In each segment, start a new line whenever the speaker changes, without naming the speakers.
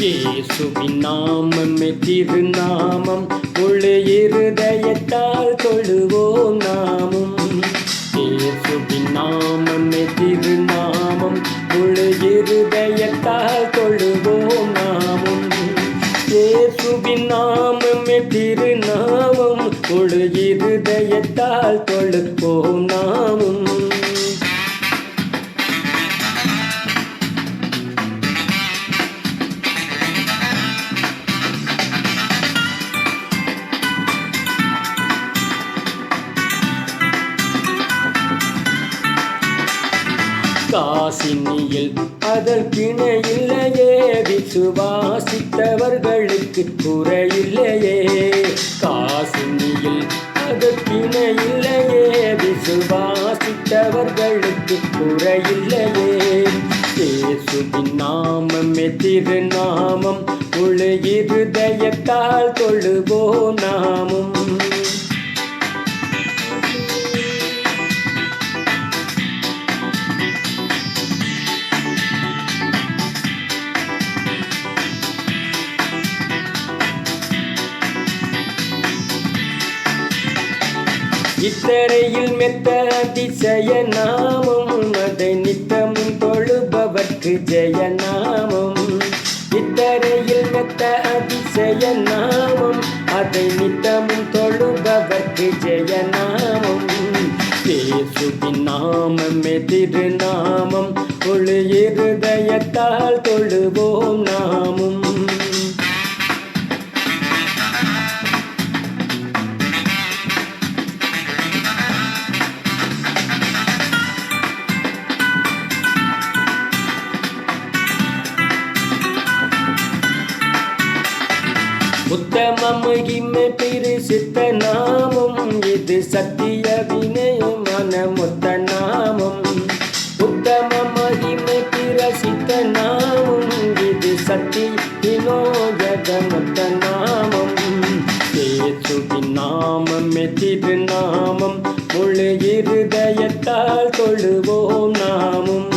இயேசுவின் நாமமே திருநாமம், முழு இருதயத்தால் தொழுவோம் நாமும். இயேசுவின் நாமமே திருநாமம், முழு இருதயத்தால் தொழுவோம் நாமும். இயேசுவின் நாமமே திருநாமம், முழு இருதயத்தால் தொழுவோம் நாமும். காசினியில் அதற்கிணை இல்லையே, விசுவாசித்தவர்களுக்கு குறையில்லையே. காசினியில் அதற்கிணை இல்லையே, விசுவாசித்தவர்களுக்கு குறையில்லையே. இயேசுவின் நாமமே திருநாமம், முழு இருதயத்தால் தொழுவோம் நாமும். இத்தரையில் மெத்த அதிசய நாமம், அதை நித்தமும் தொழுபவர்க்கு ஜெய நாமம். இத்தரையில் மெத்த அதிசய நாமம், அதை நித்தமும் தொழுபவர்க்கு ஜெய நாமம். இயேசுவின் நாமமே திருநாமம், முழு இருதயத்தால் தொழுவோம் நாமும். உத்தம மகிமை பரிசுத்த நாமம், இது சத்திய வினயமான முத்த நாமம். உத்தம மகிமை பரிசுத்த நாமம், இது சத்திய வினோயக முத்த நாமம். இயேசுவின் நாமமே திருநாமம், முழு இருதயத்தால் தொழுவோம் நாமும்.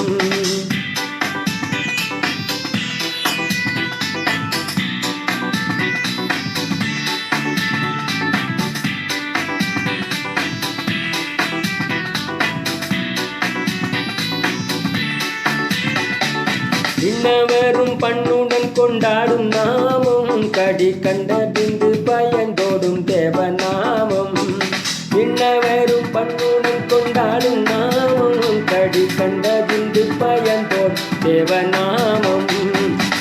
விண்ணவரும் பண்ணுடன் கொண்டாடும் நாமம், கடி கண்ட பிந்து பயந்தோடும் தேவநாமம். விண்ணவரும் பண்ணுடன் கொண்டாடும் நாமம், கடி கண்ட பிந்து பயந்தோடும் தேவநாமம்.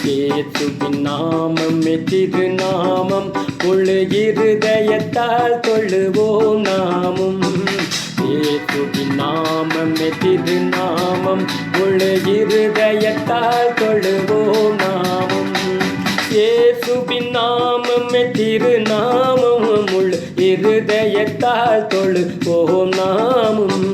இயேசுவின் நாமமே திருநாமம், முழு இருதயத்தால் தொழுவோம் நாமும். இயேசுவின் நாமமே திருநாமம், முழு இருதயத்தால் தொழுவோம் நாமும். இயேசுவின் நாமமே திருநாமம், முழு இருதயத்தால் தொழுவோம் நாமும்.